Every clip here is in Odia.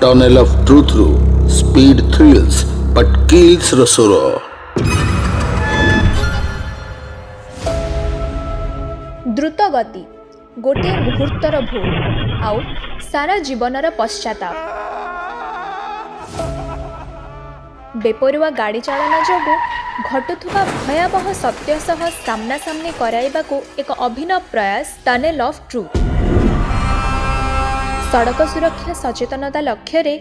tunnel of truth ରୁ speed thrills but kills ର ସ୍ୱର। ଦ୍ରୁତ ଗତି ଗୋଟିଏ ମୁହୂର୍ତ୍ତର ଭୁଲ ଆଉ ସାରା ଜୀବନର ପଶ୍ଚାତାପ। ବେପରୁଆ ଗାଡ଼ି ଚାଳନା ଯୋଗୁଁ ଘଟୁଥିବା ଭୟାବହ ସତ୍ୟ ସହ ସାମ୍ନାସାମ୍ନି କରାଇବାକୁ ଏକ ଅଭିନବ ପ୍ରୟାସ ଟନେଲ ଅଫ୍ ଟ୍ରୁଥ୍। ସଡ଼କ ସୁରକ୍ଷା ସଚେତନତା ଲକ୍ଷ୍ୟରେ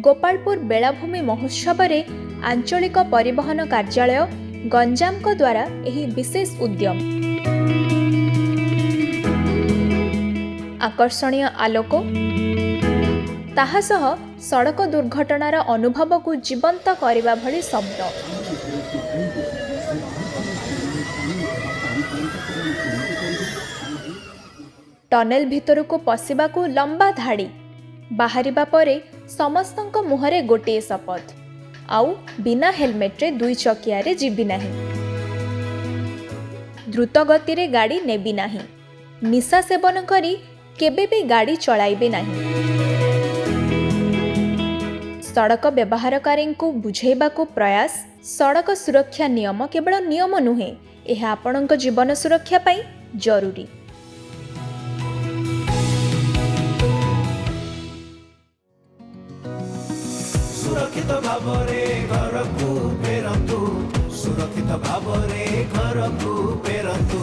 ଗୋପାଳପୁର ବେଳାଭୂମି ମହୋତ୍ସବରେ ଆଞ୍ଚଳିକ ପରିବହନ କାର୍ଯ୍ୟାଳୟ ଗଞ୍ଜାମଙ୍କ ଦ୍ୱାରା ଏହି ବିଶେଷ ଉଦ୍ୟମ। ଆକର୍ଷଣୀୟ ଆଲୋକ ତାହା ସହ ସଡ଼କ ଦୁର୍ଘଟଣାର ଅନୁଭବକୁ ଜୀବନ୍ତ କରିବା ଭଳି ଶବ୍ଦ। ଟନେଲ ଭିତରକୁ ପଶିବାକୁ ଲମ୍ବା ଧାଡ଼ି, ବାହାରିବା ପରେ ସମସ୍ତଙ୍କ ମୁହଁରେ ଗୋଟିଏ ଶପଥ, ଆଉ ବିନା ହେଲମେଟରେ 2 ଚକିଆରେ ଯିବି ନାହିଁ, ଦ୍ରୁତ ଗତିରେ ଗାଡ଼ି ନେବି ନାହିଁ, ନିଶା ସେବନ କରି କେବେ ବି ଗାଡ଼ି ଚଳାଇବେ ନାହିଁ। ସଡ଼କ ବ୍ୟବହାରକାରୀଙ୍କୁ ବୁଝାଇବାକୁ ପ୍ରୟାସ ସଡ଼କ ସୁରକ୍ଷା ନିୟମ କେବଳ ନିୟମ ନୁହେଁ, ଏହା ଆପଣଙ୍କ ଜୀବନ ସୁରକ୍ଷା ପାଇଁ ଜରୁରୀ। ସୁରକ୍ଷିତ ଭାବରେ ଘରକୁ ଫେରନ୍ତୁ, ସୁରକ୍ଷିତ ଭାବରେ ଘରକୁ ଫେରନ୍ତୁ।